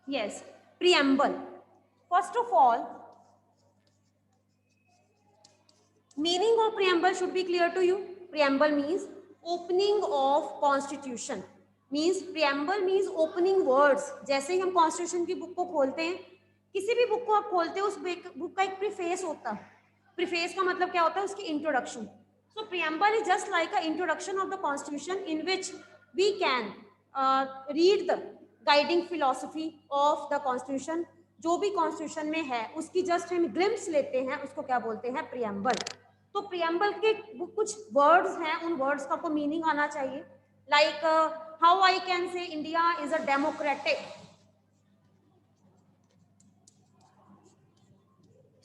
Yes, preamble. First of all, meaning of preamble should be clear to you. Preamble means opening of constitution. Means preamble means opening words. जैसे ही हम constitution की book को खोलते हैं, किसी भी book को आप खोलते हो, उस बुक का एक प्रीफेस होता है. प्रीफेस का मतलब क्या होता है? उसकी introduction. So preamble is just like an introduction of the constitution in which we can read the guiding philosophy of the constitution. जो भी कॉन्स्टिट्यूशन में है उसकी जस्ट हम ग्लिम्स लेते हैं, उसको क्या बोलते हैं? प्रियम्बल. तो प्रियम्बल के कुछ वर्ड्स हैं, उन वर्ड्स का आपको मीनिंग आना चाहिए. Like how I can say India is a democratic,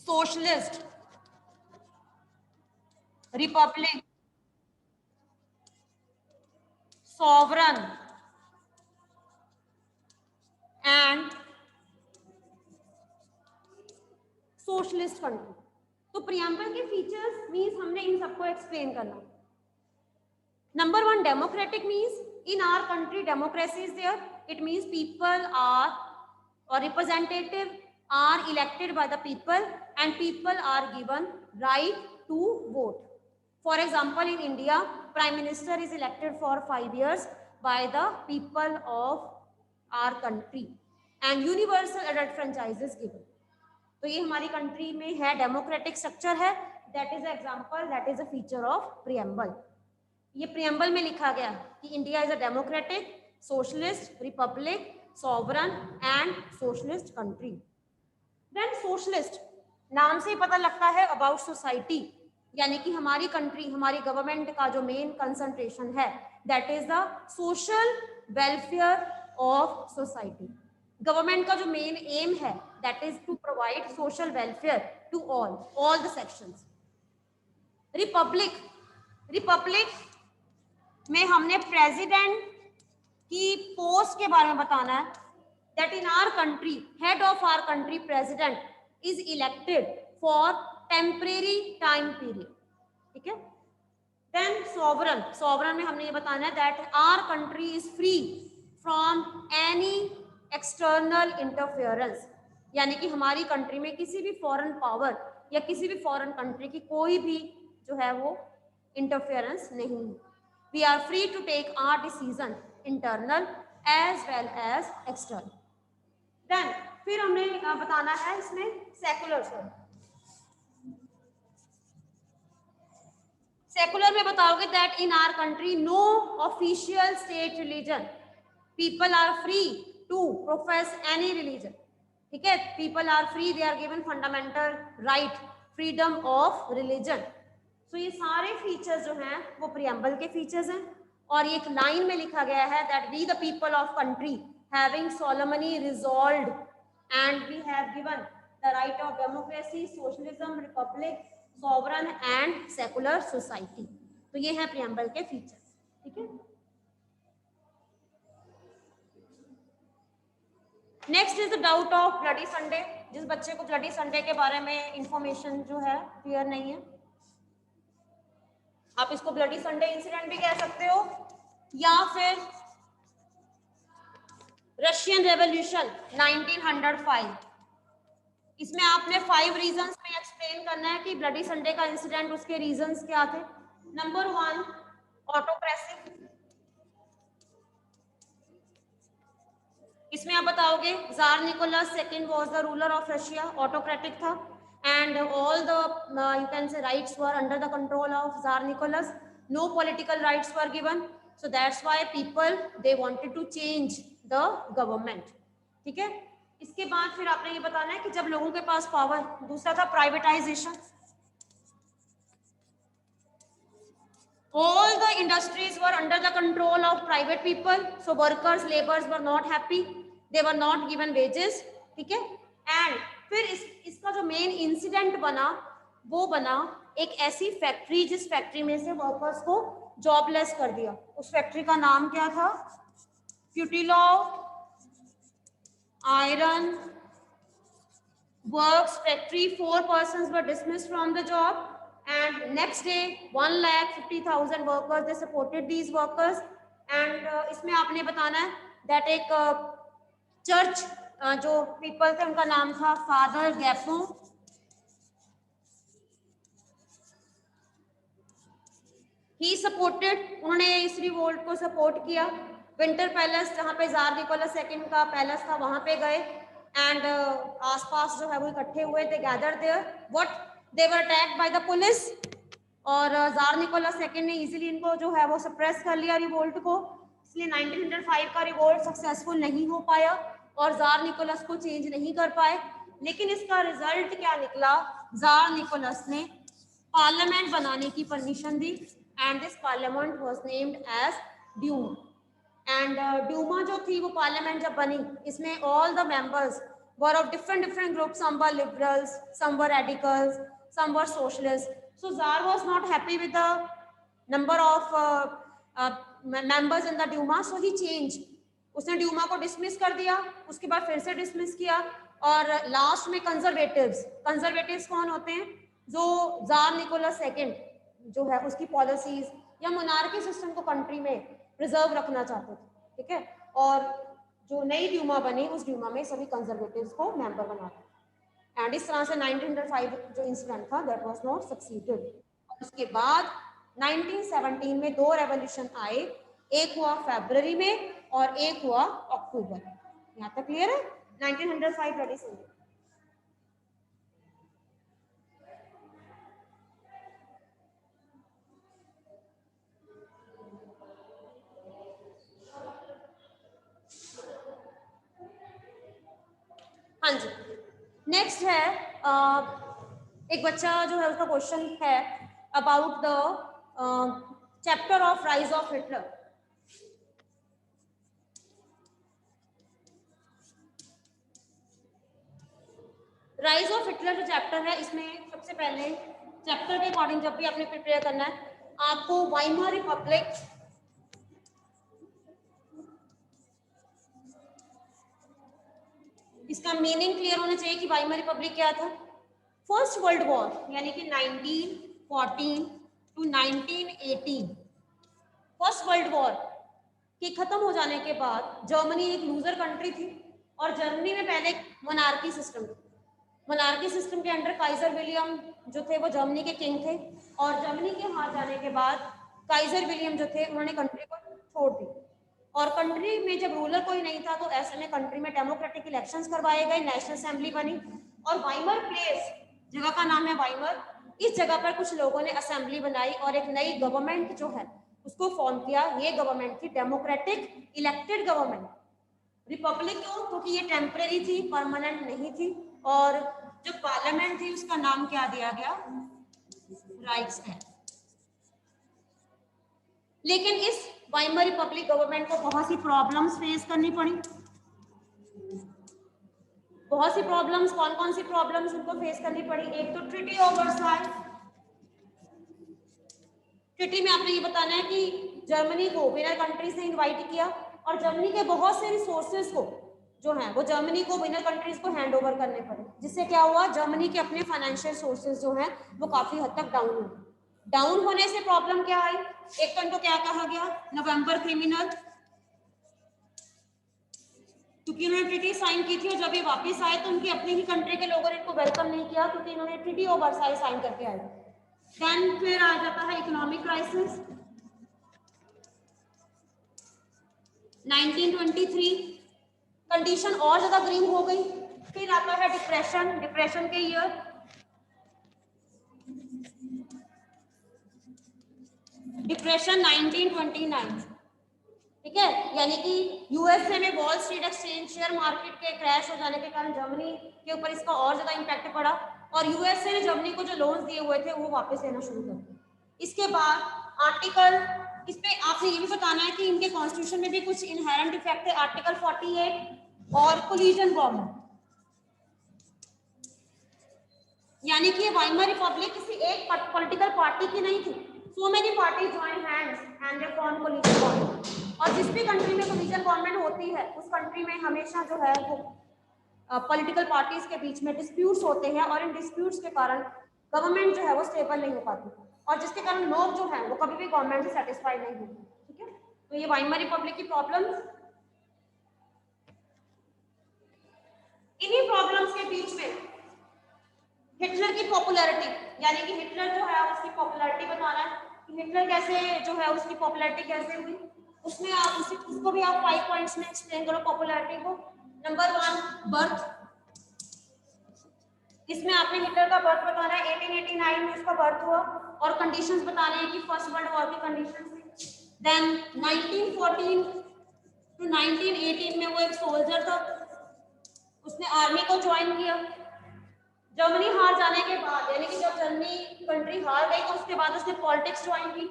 socialist, republic, sovereign and socialist country. तो प्रियम्बल के फीचर्स मीन्स हमने इन सबको एक्सप्लेन करना. Number one, democratic means in our country democracy is there. It means people are or representative are elected by the people and people are given right to vote. For example, in India, Prime Minister is elected for 5 years by the people of our country and universal adult franchise is given. तो ये हमारी country में है, democratic structure है. That is example, that is a feature of preamble. ये preamble में लिखा गया कि India is a democratic, socialist, republic, sovereign and socialist country. Then socialist, नाम से ही पता लगता है अबाउट सोसाइटी, यानी कि हमारी कंट्री, हमारी गवर्नमेंट का जो मेन कंसंट्रेशन है that is the social welfare of society. Government का जो मेन एम है that is to provide social welfare to all the sections. Republic, republic में हमने प्रेसिडेंट की पोस्ट के बारे में बताना है. That in our country, head of our country president is elected for temporary time period. ठीक है. देन सॉवरन, सॉवरन में हमने ये बताना है that our country is free from any external interference, यानी कि हमारी कंट्री में किसी भी फॉरेन पावर या किसी भी फॉरेन कंट्री की कोई भी जो है वो इंटरफेरेंस नहीं है. We are free to take our decision internal as well as external. Then फिर हमने बताना है इसमें सेकुलर से. सेकुलर में बताओगे that in our country no official state religion, people are free to profess any religion. ठीक है. People are free, they are given fundamental right, freedom of religion. तो ये सारे फीचर्स जो हैं वो प्रियम्बल के फीचर्स हैं. और एक लाइन में लिखा गया है that we the people of country having solemnly resolved and we have given the right of democracy, socialism, republic, sovereign and secular society. तो ये है प्रियम्बल के फीचर्स. ठीक है. Next is the doubt of bloody Sunday. जिस बच्चे को bloody Sunday के बारे में इंफॉर्मेशन जो है क्लियर नहीं है, आप इसको ब्लडी संडे इंसिडेंट भी कह सकते हो या फिर रशियन रेवोल्यूशन 1905. इसमें आपने 5 रीजंस में एक्सप्लेन करना है कि ब्लडी संडे का इंसिडेंट, उसके रीजंस क्या थे. Number 1, autocracy. इसमें आप बताओगे tsar Nicholas second was the ruler of Russia, autocratic था and all the you can say rights were under the control of Tsar Nicholas. No political rights were given, so that's why people they wanted to change the government. ठीक है. इसके बाद फिर आपने ये बताना है कि जब लोगों के पास पावर, दूसरा था privatisation. All the industries were under the control of private people, so workers, laborers were not happy, they were not given wages. ठीक है. एंड फिर इसका जो मेन इंसिडेंट बना वो बना एक ऐसी फैक्ट्री जिस फैक्ट्री में से वर्कर्स को जॉबलेस कर दिया. उस फैक्ट्री का नाम क्या था? Putilov iron works factory. 4 persons were dismissed from the job and next day 1,50,000 workers they supported these workers. and इसमें आपने बताना है that एक चर्च जो पीपल थे उनका नाम था फादर गैपो। ही सपोर्टेड, उन्होंने इस रिवोल्ट को सपोर्ट किया। विंटर पैलेस जहाँ पे जार निकोलस सेकंड का पैलेस था वहां पे गए एंड आसपास जो है वो इकट्ठे हुए थे, gather there. What, they were attacked by the police और जार निकोलस सेकंड ने इजीली इनको जो है वो सप्रेस कर लिया रिवोल्ट को, इसलिए 1905 का रिवोल्ट सक्सेसफुल नहीं हो पाया और जार निकोलस को चेंज नहीं कर पाए। लेकिन इसका रिजल्ट क्या निकला, जार निकोलस ने पार्लियामेंट बनाने की परमिशन दी and this parliament was named as Duma. And Duma जो थी वो पार्लियामेंट जब बनी, इसमें all the members were of different groups, some were liberals, some were radicals, some were socialist. So tsar was not happy with the number of members in the Duma, so he change, उसने Duma को dismiss कर दिया, उसके बाद फिर से dismiss किया और लास्ट में कंजर्वेटिव्स कौन होते हैं, जो जार निकोलस सेकंड जो है उसकी पॉलिसीज या मोनार्की सिस्टम को कंट्री में प्रिजर्व रखना चाहते थे, ठीक है। और जो नई ड्यूमा बनी उस ड्यूमा में सभी कंजर्वेटिव्स को मेंबर बना दिया एंड इस तरह से 1905 जो इंसिडेंट था दैट वाज नॉट सक्सीडेड। उसके बाद 1917 में दो रेवोल्यूशन आए, एक हुआ फरवरी में और एक हुआ अक्टूबर। यहाँ तक क्लियर है? 1905 रेडी सुनिए। हाँ जी, नेक्स्ट है एक बच्चा जो है उसका क्वेश्चन है about the chapter of rise of Hitler. Rise of Hitler जो चैप्टर है, इसमें सबसे पहले चैप्टर के अकॉर्डिंग जब भी आपने प्रिपेयर करना है, आपको वाइमर रिपब्लिक, इसका मीनिंग क्लियर होना चाहिए कि वाइमर रिपब्लिक क्या था। फर्स्ट वर्ल्ड वॉर यानी कि 1914 टू 1918, फर्स्ट वर्ल्ड वॉर के खत्म हो जाने के बाद जर्मनी एक लूजर कंट्री थी और जर्मनी में पहले मोनार्की सिस्टम था। मोनार्की सिस्टम के अंडर काइजर विलियम जो थे वो जर्मनी के किंग थे और जर्मनी के हार जाने के बाद काइजर विलियम जो थे उन्होंने कंट्री को छोड़ दी और कंट्री में जब रूलर कोई नहीं था तो ऐसे में कंट्री में डेमोक्रेटिक इलेक्शंस करवाए गए, नेशनल असेंबली बनी और वाइमर प्लेस, जगह का नाम है वाइमर, इस जगह पर कुछ लोगों ने असेंबली बनाई और एक नई गवर्नमेंट जो है उसको फॉर्म किया। ये गवर्नमेंट थी डेमोक्रेटिक इलेक्टेड गवर्नमेंट। रिपब्लिक क्यों? क्योंकि ये टेम्परेरी थी, परमानेंट नहीं थी और जो पार्लियामेंट थी उसका नाम क्या दिया गया, राइक्सटैग। लेकिन इस वाइमर रिपब्लिक गवर्नमेंट को बहुत सी प्रॉब्लम्स फेस करनी पड़ी। बहुत सी प्रॉब्लम्स, कौन कौन सी प्रॉब्लम्स उनको फेस करनी पड़ी? एक तो ट्रीटी ऑफ वर्साइल्स। ट्रीटी में आपने ये बताना है कि जर्मनी को विनर कंट्रीज ने इनवाइट किया और जर्मनी के बहुत से रिसोर्सेज को जो है वो जर्मनी को विनर कंट्रीज को हैंड ओवर करने पड़े, जिससे क्या हुआ, जर्मनी के अपने फाइनेंशियल सोर्सेज जो हैं वो काफी हद तक डाउन हुए। डाउन होने से प्रॉब्लम क्या आई? एक तो इनको क्या कहा गया, नवंबर क्रिमिनल, क्योंकि उन्होंने ट्रीटी साइन की थी और जब ये वापस आए तो उनकी अपनी ही कंट्री के लोगों ने इनको वेलकम नहीं किया क्योंकि इन्होंने ट्रीटी ऑफ वर्साइल्स साइन करके आए। देन फिर आ जाता है इकोनॉमिक क्राइसिस 1923, कंडीशन और ज्यादा ग्रीन हो गई। फिर आता है डिप्रेशन, डिप्रेशन के ईयर डिप्रेशन 1929, ठीक है, यानी कि यूएसए में wall street exchange share market के क्रैश हो जाने के कारण जर्मनी के ऊपर इसका और ज्यादा इंपैक्ट पड़ा और यूएसए ने जर्मनी को जो लोन्स दिए हुए थे वो वापस लेना शुरू कर दिए। इसके बाद आर्टिकल, इसमें आपने ये भी बताना है कि इनके कॉन्स्टिट्यूशन में भी कुछ इनहेरेंट इफेक्ट है, आर्टिकल 48 और कोलिजन गवर्नमेंट, यानी कि वाइमर रिपब्लिक किसी एक पॉलिटिकल पार्टी की नहीं थी। So many party join hands and they form collision government और जिस भी कंट्री में कोलिजन गवर्नमेंट होती है उस कंट्री में हमेशा जो है वो पॉलिटिकल पार्टीज के बीच में डिस्प्यूट्स होते हैं और इन डिस्प्यूट्स के कारण गवर्नमेंट जो है वो स्टेबल नहीं हो पाती और जिसके कारण लोग जो है वो कभी भी गवर्नमेंट से सेटिस्फाई नहीं होते, ठीक है। तो ये वाइमर रिपब्लिक की प्रॉब्लम। पॉपुलैरिटी, यानी कि हिटलर जो है उसकी पॉपुलैरिटी बताना है कि हिटलर कैसे जो है उसकी पॉपुलैरिटी कैसे हुई। उसमें आप उसको भी आप 5 पॉइंट्स में एक्सप्लेन करो पॉपुलैरिटी को। नंबर 1 बर्थ, इसमें आपने हिटलर का बर्थ बताना है, 1889 में उसका बर्थ हुआ और कंडीशंस बताने हैं कि फर्स्ट वर्ल्ड वॉर की कंडीशंस थी। देन 1914 टू 1918 में वो एक सोल्जर था, उसने आर्मी को ज्वाइन किया। जर्मनी हार जाने के बाद, यानी कि जब जर्मनी कंट्री हार गई तो उसके बाद उसने पॉलिटिक्स ज्वाइन की।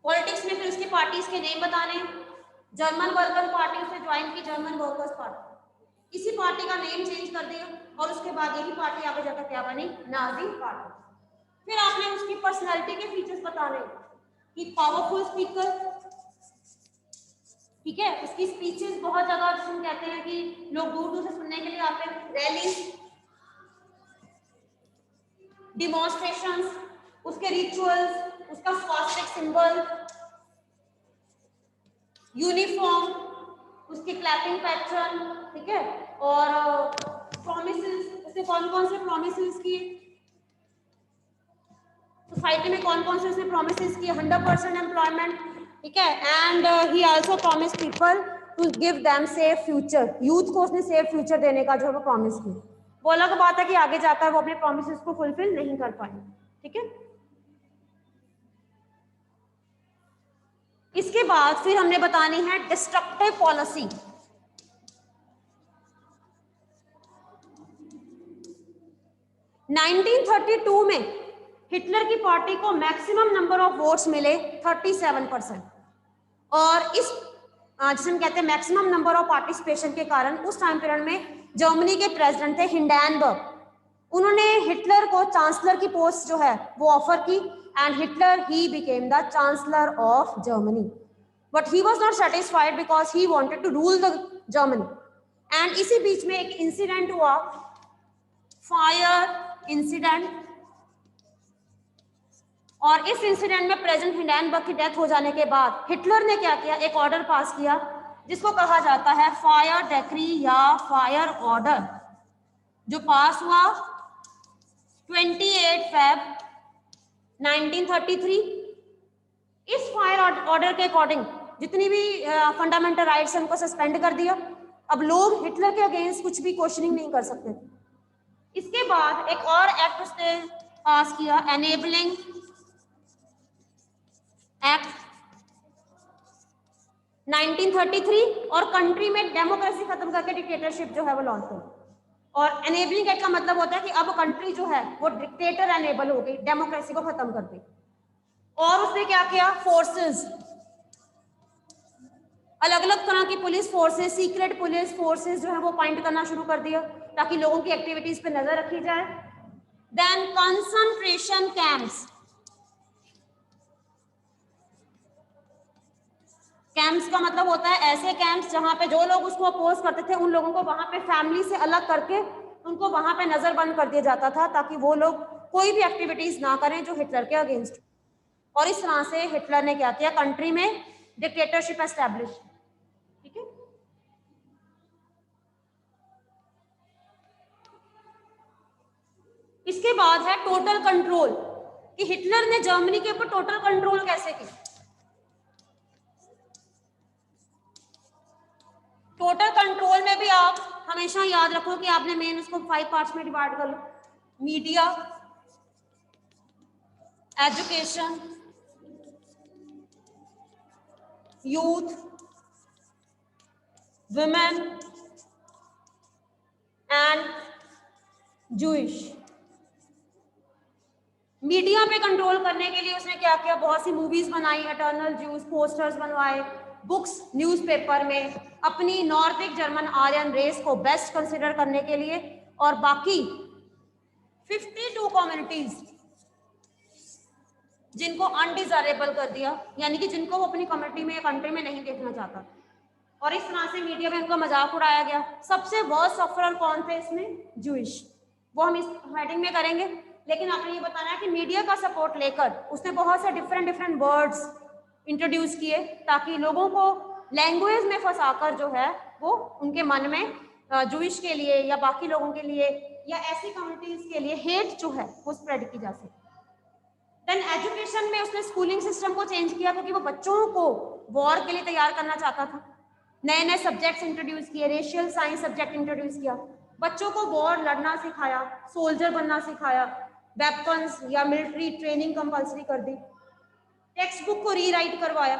पॉलिटिक्स में फिर उसकी पार्टीज के नेम बताने, जर्मन वर्कर पार्टी उसने ज्वाइन की, जर्मन वर्कर्स पार्टी। इसी पार्टी का नेम चेंज कर दिया और उसके बाद यही पार्टी आगे जाकर क्या बनी, नाजी पार्टी। फिर आपने उसकी पर्सनालिटी के फीचर्स बताने कि पावरफुल स्पीकर, ठीक है, उसकी स्पीचेस बहुत ज्यादा जिसमें कहते हैं कि लोग दूर दूर से सुनने के लिए आते हैं, रैली, डिमॉन्स्ट्रेशंस, उसके रिचुअल्स, उसका स्वास्तिक सिंबल, यूनिफॉर्म, उसकी क्लैपिंग पैटर्न, ठीक है, और प्रॉमिसेस, उसने कौन कौन से प्रॉमिसेस किए सोसाइटी में, कौन कौन से उसने प्रॉमिसेस किए, 100% एम्प्लॉयमेंट, ठीक है, and he also promise people to give them safe future, youth को उसने सेफ फ्यूचर देने का जो है वो प्रॉमिस किया। वो अलग बात है कि आगे जाकर वो अपने प्रॉमिसेस को फुलफिल नहीं कर पाए, ठीक है। इसके बाद फिर हमने बतानी है डिस्ट्रक्टिव पॉलिसी। नाइनटीन 32 में हिटलर की पार्टी को मैक्सिमम नंबर ऑफ वोट्स मिले 37%, और इस जिसे हम कहते हैं मैक्सिमम नंबर ऑफ पार्टिसिपेशन के कारण उस टाइम पीरियड में जर्मनी के प्रेसिडेंट थे हिंडेनबर्ग, उन्होंने हिटलर को चांसलर की पोस्ट जो है वो ऑफर की, एंड हिटलर ही became the chancellor of Germany, but he was not satisfied because he wanted to rule the Germany. And इसी बीच में एक इंसिडेंट हुआ, फायर इंसिडेंट, और इस इंसिडेंट में प्रेसिडेंट हिंडेनबर्ग की डेथ हो जाने के बाद हिटलर ने क्या किया, एक ऑर्डर पास किया जिसको कहा जाता है फायर डेक्री या फायर ऑर्डर, जो पास हुआ 28 फेब 1933। इस फायर ऑर्डर के अकॉर्डिंग जितनी भी फंडामेंटल राइट्स हैं उनको सस्पेंड कर दिया। अब लोग हिटलर के अगेंस्ट कुछ भी क्वेश्चनिंग नहीं कर सकते। इसके बाद एक और एक्ट उसने पास किया, एनेबलिंग एक्ट 1933, और कंट्री में डेमोक्रेसी खत्म करके डिक्टेटरशिप जो है वो लॉन्च हुई। और एनेबलिंग एक्ट का मतलब होता है कि अब कंट्री जो है वो डिक्टेटर एनेबल हो गई, डेमोक्रेसी को खत्म कर दी। और उसने क्या किया, फोर्सेस, अलग अलग तरह की police forces, secret police forces जो है वो अपॉइंट करना शुरू कर दिया ताकि लोगों की एक्टिविटीज पे नजर रखी जाए। देन कंसंट्रेशन कैंप्स, कैंप्स का मतलब होता है ऐसे कैंप्स जहां पे जो लोग उसको अपोज करते थे उन लोगों को वहां पे फैमिली से अलग करके उनको वहां पे नजरबंद कर दिया जाता था ताकि वो लोग कोई भी एक्टिविटीज ना करें जो हिटलर के अगेंस्ट। और इस तरह से हिटलर ने क्या किया, कंट्री में डिक्टेटरशिप एस्टैब्लिश, ठीक है। इसके बाद है टोटल कंट्रोल, कि हिटलर ने जर्मनी के ऊपर टोटल कंट्रोल कैसे किया। टोटल कंट्रोल में भी आप हमेशा याद रखो कि आपने मेन उसको 5 पार्ट्स में डिवाइड कर लो, media, education, youth, women and Jewish. Media पे कंट्रोल करने के लिए उसने क्या किया, बहुत सी मूवीज बनाई, एटर्नल ज्यूज, पोस्टर्स बनवाए, बुक्स न्यूज़पेपर में, अपनी नॉर्दिक जर्मन आर्यन रेस को बेस्ट कंसिडर करने के लिए, और बाकी 52 कम्युनिटीज जिनको अनडिजायरेबल कर दिया, यानी कि जिनको वो अपनी कम्युनिटी में या कंट्री में नहीं देखना चाहता। और इस तरह से मीडिया में उनका मजाक उड़ाया गया। सबसे वर्स्ट सफरर कौन थे इसमें, जूइश, वो हम इस हेडिंग में करेंगे। लेकिन आपने ये बताना है कि मीडिया का सपोर्ट लेकर उसने बहुत से डिफरेंट वर्ड्स इंट्रोड्यूस किए ताकि लोगों को लैंग्वेज में फंसाकर जो है वो उनके मन में जूइश के लिए या बाकी लोगों के लिए या ऐसी कम्युनिटीज के लिए हेट जो है वो स्प्रेड की जा सके। देन एजुकेशन में उसने स्कूलिंग सिस्टम को चेंज किया क्योंकि वो बच्चों को वॉर के लिए तैयार करना चाहता था। नए नए सब्जेक्ट्स इंट्रोड्यूस किए, रेशियल साइंस सब्जेक्ट इंट्रोड्यूस किया, बच्चों को वॉर लड़ना सिखाया, सोल्जर बनना सिखाया, वेपन्स या मिलिट्री ट्रेनिंग कंपल्सरी कर दी, टेक्स्ट बुक को रीराइट करवाया,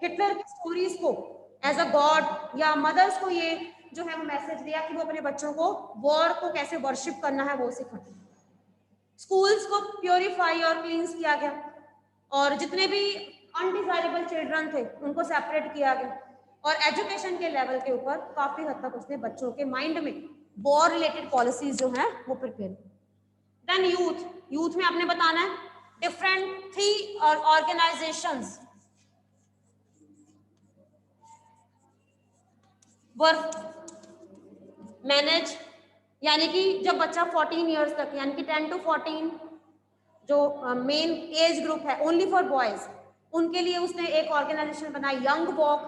हिटलर की स्टोरीज को एज अ गॉड या मदर्स को ये जो है वो मैसेज दिया कि वो अपने बच्चों को वॉर को कैसे वर्शिप करना है वो सिखाए। स्कूल्स को प्योरीफाई और क्लींस किया गया और जितने भी अनडिजायरेबल चिल्ड्रन थे उनको सेपरेट किया गया और एजुकेशन के लेवल के ऊपर काफी हद तक उसने बच्चों के माइंड में वॉर रिलेटेड पॉलिसीज जो है वो प्रिपेयर की। देन यूथ में आपने बताना है डिफरेंट 3 ऑर्गेनाइजेशंस वर मैनेज, यानी कि जब बच्चा 14 इयर्स तक यानी कि 10 to 14 जो मेन एज ग्रुप है ओनली फॉर बॉयज, उनके लिए उसने एक ऑर्गेनाइजेशन बनाई यंग वॉक।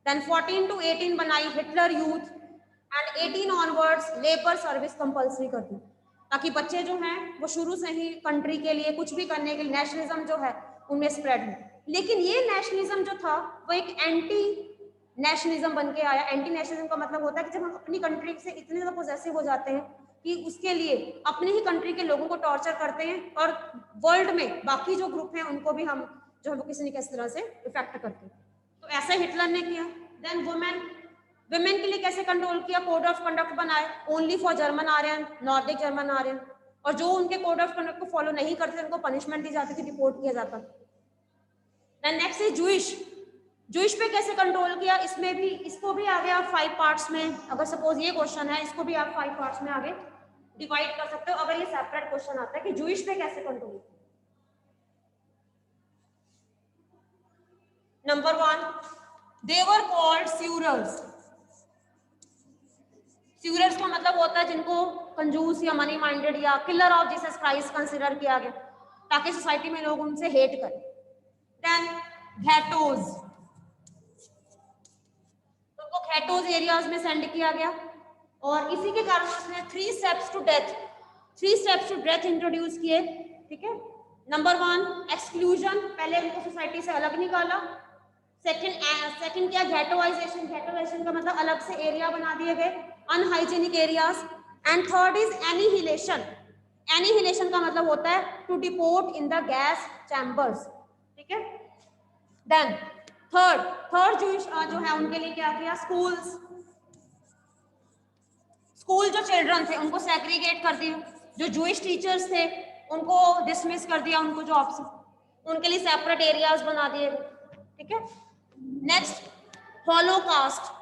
देन 14 to 18 बनाई Hitler youth and 18 onwards labour service compulsory कर दी ताकि बच्चे जो हैं वो शुरू से ही कंट्री के लिए कुछ भी करने के लिए नेशनलिज्म जो है उनमें स्प्रेड हो। लेकिन ये नेशनलिज्म जो था वो एक एंटी नेशनलिज्म बन के आया। एंटी नेशनलिज्म का मतलब होता है कि जब हम अपनी कंट्री से इतने ज्यादा पोजेसिव हो जाते हैं कि उसके लिए अपनी ही कंट्री के लोगों को टॉर्चर करते हैं और वर्ल्ड में बाकी जो ग्रुप हैं उनको भी हम जो है वो किसी न किसी तरह से इफेक्ट करते हैं। तो ऐसा हिटलर ने किया। देन वुमेन के लिए कैसे कंट्रोल किया, कोड ऑफ कंडक्ट बनाए only for German Aryan, Nordic German Aryan, और जो उनके कोड ऑफ कंडक्ट को फॉलो नहीं करते उनको पनिशमेंट दी जाती थी, डिपोर्ट किया जाता। देन नेक्स्ट इज जूइश पे कैसे कंट्रोल किया, इसमें भी इसको भी आगे आप 5 पार्ट्स में, अगर सपोज ये क्वेश्चन है इसको भी आप 5 पार्ट्स में आगे डिवाइड कर सकते हो अगर ये सेपरेट क्वेश्चन आता है कि जूइश पे कैसे control. Number 1 they were called usurers. Usurers का मतलब होता है जिनको कंजूस या मनी माइंडेड या killer of Jesus Christ consider किया गया ताकि सोसाइटी में लोग उनसे हेट करें। देन घेटोज, उनको घेटोज एरियाज में सेंड किया गया और इसी के कारण उसने 3 स्टेप्स टू डेथ इंट्रोड्यूस किए। ठीक है, नंबर 1 एक्सक्लूजन, पहले उनको सोसाइटी से अलग निकाला। सेकंड क्या, घेटोइजेशन का मतलब अलग से एरिया बना दिए गए, unhygienic areas. And third is annihilation का मतलब होता है to deport in the gas chambers. ठीक है, देन थर्ड जूइश जो है उनके लिए क्या किया, स्कूल जो चिल्ड्रन थे उनको सेग्रीगेट कर दिया, जो जूइश टीचर्स थे उनको डिसमिस कर दिया उनको जॉब से, उनके लिए सेपरेट एरियाज बना दिए। ठीक है, next holocaust.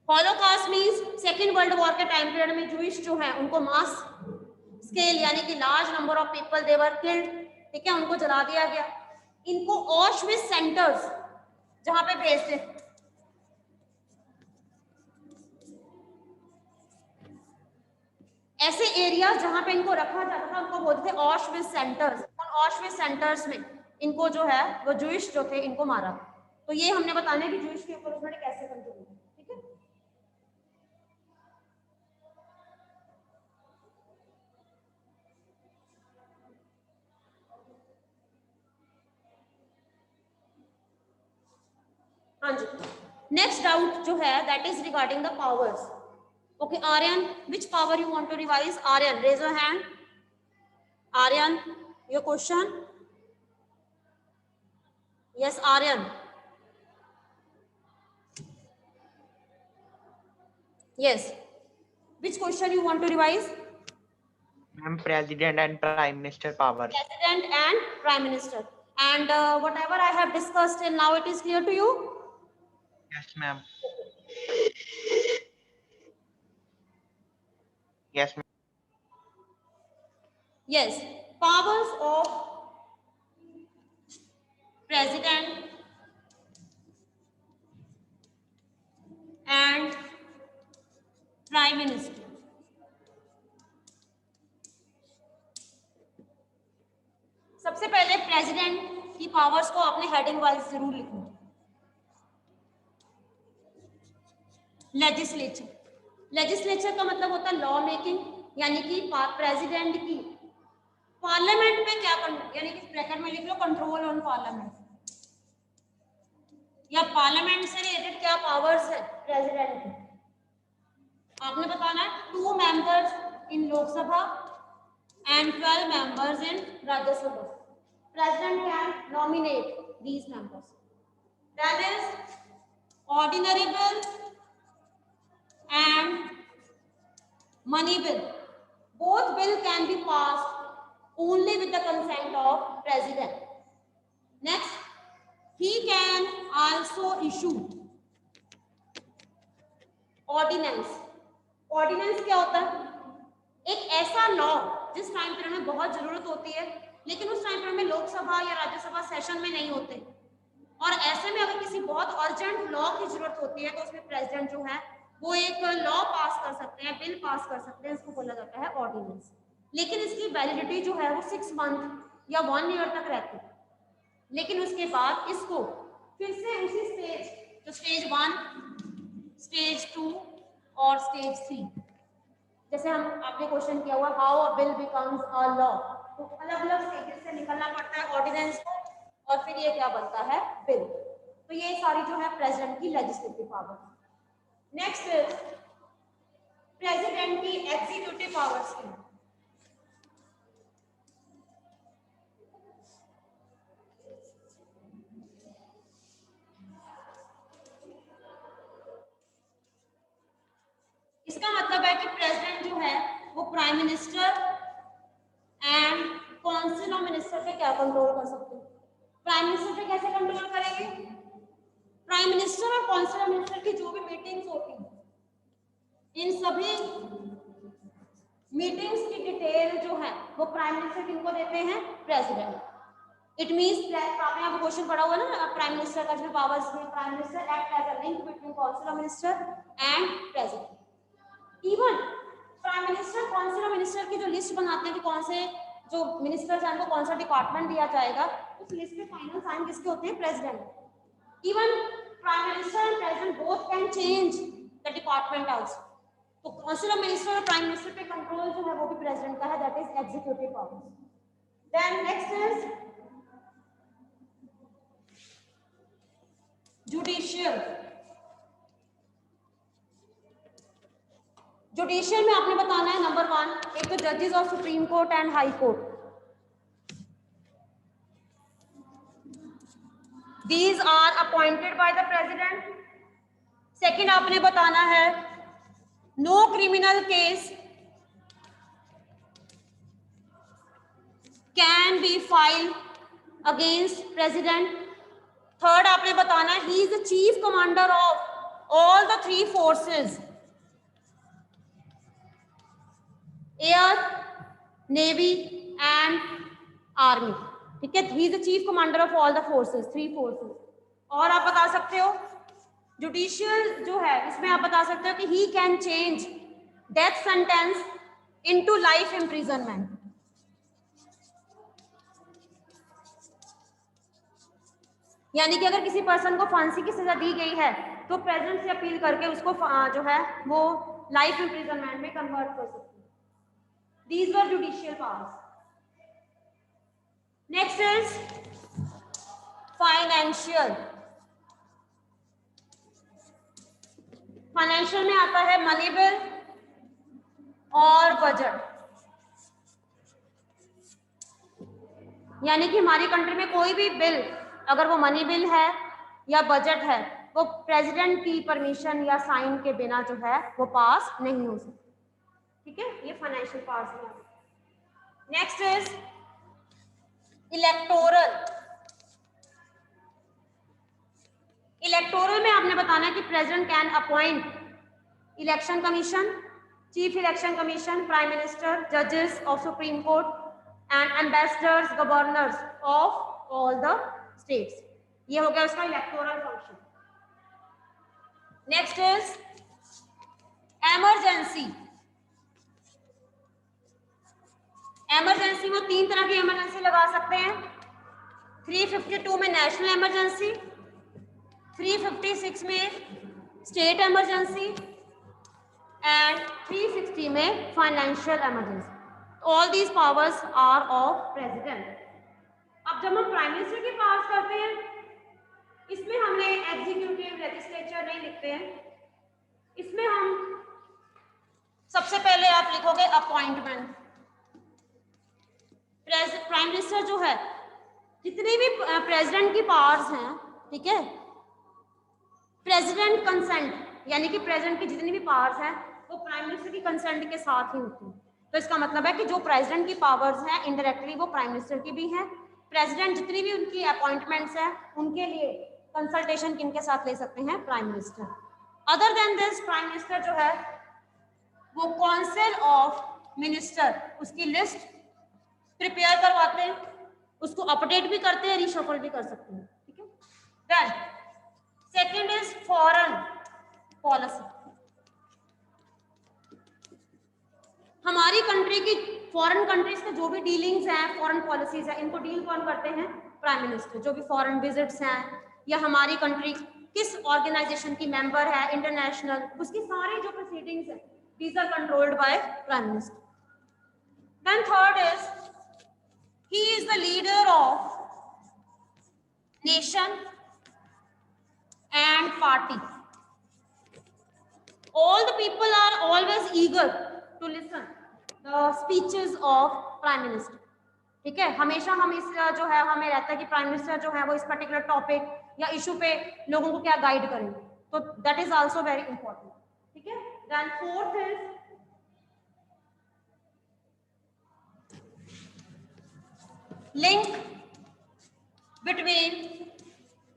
Holocaust means second world war के टाइम पीरियड में जूइश जो है उनको मास स्केल यानी कि large number of people they were killed. ठीक है, उनको जला दिया गया। इनको ऑशविट्ज सेंटर्स जहां पे भेजते, ऐसे एरिया जहां पे इनको रखा जाता था उनको बोलते थे ऑशविट्ज सेंटर्स। और ऑशविट्ज सेंटर्स में इनको जो है वो जूइश जो थे इनको मारा। तो ये हमने बताना है कि जूइश के ऊपर उन्होंने कैसे कंट्रोल किया। ठीक है, हाँ जी। नेक्स्ट डाउट जो है that is regarding the powers. Okay Aryan, which power you want to revise? Aryan, raise your hand. Aryan, your question? Yes, Aryan. Yes. Which question you want to revise? Ma'am, President and Prime Minister power. President and Prime Minister. And whatever I have discussed till now, it is clear to you? Yes, ma'am. Yes, ma'am. Yes. Powers of President and Prime Minister. सबसे पहले president की powers को अपने heading wise जरूर लिखना। Legislature, legislature का मतलब होता है लॉ मेकिंग, यानी कि प्रेसिडेंट की पार्लियामेंट में क्या यानी कि ब्रैकेट में लिख लो कंट्रोल ऑन पार्लियामेंट, या पार्लियामेंट से रिलेटेड क्या पावर्स है प्रेसिडेंट की। आपने बताना है 2 members in Lok Sabha and 12 members in Rajya Sabha. President can nominate these members. Then is ordinary bill and money bill. Both bill can be passed only with the consent of president. Next, he can also issue ordinance. Ordinance क्या होता है? एक ऐसा law जिस time पर हमें बहुत जरूरत होती है, लेकिन उस टाइम पर हमें लोकसभा या राज्यसभा सेशन में नहीं होते, और ऐसे में अगर किसी बहुत अर्जेंट लॉ की जरूरत होती है तो उसमें प्रेसिडेंट जो है वो एक लॉ पास कर सकते हैं, बिल पास कर सकते हैं, इसको बोला जाता है ऑर्डिनेंस। लेकिन इसकी वैलिडिटी जो है वो 6 मंथ या 1 ईयर तक रहती है, लेकिन उसके बाद इसको फिर से उसी स्टेज, जो स्टेज 1, स्टेज 2 और स्टेज 3, जैसे हम आपने क्वेश्चन किया हुआ how a bill becomes a law, तो अलग अलग स्टेजेस से निकलना पड़ता है ऑर्डिनेंस को, और फिर ये क्या बनता है बिल। तो ये सारी जो है प्रेसिडेंट की लेजिस्लेटिव पावर। नेक्स्ट प्रेसिडेंट की एग्जीक्यूटिव पावर्स की। इसका मतलब है कि प्रेसिडेंट जो है वो prime minister and council of minister पे क्या कंट्रोल कर सकते हैं। प्राइम मिनिस्टर पे कैसे कंट्रोल करेंगे? प्राइम मिनिस्टर और काउंसिल ऑफ मिनिस्टर की जो भी मीटिंग्स होती हैं, इन सभी मीटिंग्स की डिटेल जो है वो प्राइम मिनिस्टर किनको देते हैं? प्रेसिडेंट। इट मींस आपने यहाँ क्वेश्चन पढ़ा हुआ ना प्राइम मिनिस्टर का जो पावर्स है, prime minister act as a link between council of minister and president. Even prime minister council of minister की जो लिस्ट बनाते हैं कि कौन से जो मिनिस्टर्स हैं उनको कौन सा डिपार्टमेंट दिया जाएगा, उस लिस्ट पे फाइनल साइन किसके होते हैं? President. Even prime minister and president both can change the department also. तो काउंसिल ऑफ मिनिस्टर और प्राइम मिनिस्टर पे कंट्रोल जो है वो भी प्रेसिडेंट का है, that is executive powers. Then next is judicial. Judicial में आपने बताना है नंबर 1, एक तो जजेस of supreme court and high court, these are appointed by the president. Second आपने बताना है no criminal case can be file against president. Third आपने बताना है he is the chief commander of all the 3 forces, air, navy and army. ठीक है, he is the chief commander of all the forces, 3 forces. और आप बता सकते हो जुडिशियल जो है इसमें आप बता सकते हो कि he can change death sentence into life imprisonment. यानी कि अगर किसी पर्सन को फांसी की सजा दी गई है तो प्रेसिडेंट से अपील करके उसको जो है वो लाइफ इम्प्रिजनमेंट में कन्वर्ट कर सकते हैं। These were judicial powers. Next is financial. Financial में आता है मनी बिल और बजट। यानी कि हमारी कंट्री में कोई भी बिल अगर वो मनी बिल है या बजट है वो प्रेसिडेंट की परमिशन या साइन के बिना जो है वो पास नहीं हो सकती। ठीक है, ये फाइनेंशियल पावर्स में आता है। Next is electoral. इलेक्टोरल में आपने बताना है कि president can appoint election commission, chief election commission, prime minister, जजेस of supreme court and ambassadors, governors of all the states. ये हो गया उसका electoral function. Next is emergency. Emergency में 3 तरह की इमरजेंसी लगा सकते हैं। 352 में नेशनल इमरजेंसी, 356 में स्टेट इमरजेंसी एंड 360 में financial emergency. All these powers are of president. अब जब हम प्राइम मिनिस्टर की पावर्स करते हैं, इसमें हमने एग्जीक्यूटिव लेजिस्लेचर नहीं लिखते हैं. इसमें हम सबसे पहले आप लिखोगे अपॉइंटमेंट. प्राइम मिनिस्टर जो है, जितनी भी प्रेसिडेंट की पावर्स हैं, ठीक है, प्रेसिडेंट कंसेंट यानी कि प्रेसिडेंट की जितनी भी पावर्स हैं वो प्राइम मिनिस्टर की कंसेंट के साथ ही होती हैं. तो इसका मतलब है कि जो प्रेसिडेंट की पावर्स हैं इनडायरेक्टली वो प्राइम मिनिस्टर की भी हैं. प्रेसिडेंट जितनी भी उनकी अपॉइंटमेंट्स हैं उनके लिए कंसल्टेशन किनके साथ ले सकते हैं? Prime minister. Other than this prime minister जो है वो काउंसिल ऑफ मिनिस्टर उसकी लिस्ट प्रिपेयर करवाते हैं, उसको अपडेट भी करते हैं, रिशफल भी कर सकते हैं. ठीक है. Then second is foreign policy. हमारी कंट्री की फॉरेन कंट्रीज के जो भी डीलिंग्स हैं, फॉरेन पॉलिसीज हैं, इनको डील कौन करते हैं? Prime minister. जो भी फॉरेन विजिट्स हैं या हमारी कंट्री किस ऑर्गेनाइजेशन की मेंबर है इंटरनेशनल, उसकी सारी जो प्रोसीडिंग्स हैं these are controlled by prime minister. Then third is he is the leader of nation and party. All the people are always eager to listen the speeches of prime minister. ठीक है. हमेशा हम इस जो है हमें रहता है कि प्राइम मिनिस्टर जो है वो इस पर्टिकुलर टॉपिक या इशू पे लोगों को क्या गाइड करेंगे. तो that is also very important. ठीक है. Then fourth is link between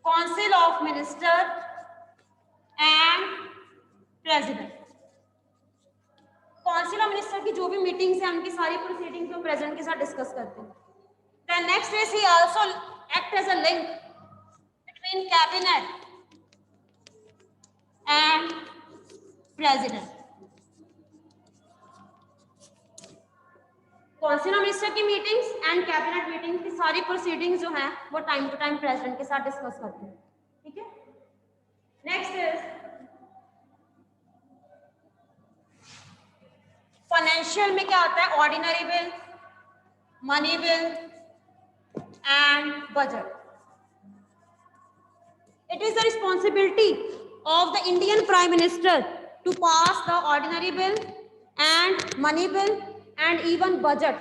council of minister and president. Council of minister की जो भी मीटिंग्स हैं उनकी सारी प्रोसीडिंग्स हम प्रेसिडेंट के साथ डिस्कस करते हैं. Then next is he also act as a link between cabinet and president. Council of minister की मीटिंग्स एंड कैबिनेट मीटिंग्स की सारी प्रोसीडिंग्स जो हैं वो टाइम टू टाइम प्रेसिडेंट के साथ डिस्कस करते हैं. ठीक है. नेक्स्ट इज फाइनेंशियल में क्या होता है? Ordinary bill, money bill and budget. It is the responsibility of the Indian Prime Minister to pass the ordinary bill and money bill and even budget.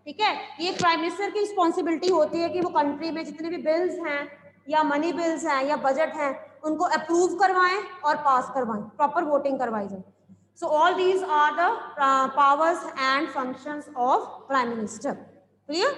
ठीक है. ये प्राइम मिनिस्टर की responsibility होती है कि वो कंट्री में जितने भी बिल्स हैं या मनी बिल्स हैं या बजट हैं उनको अप्रूव करवाएं और पास करवाएं, प्रॉपर वोटिंग करवाई जाए. So all these are the powers and functions of prime minister. Clear?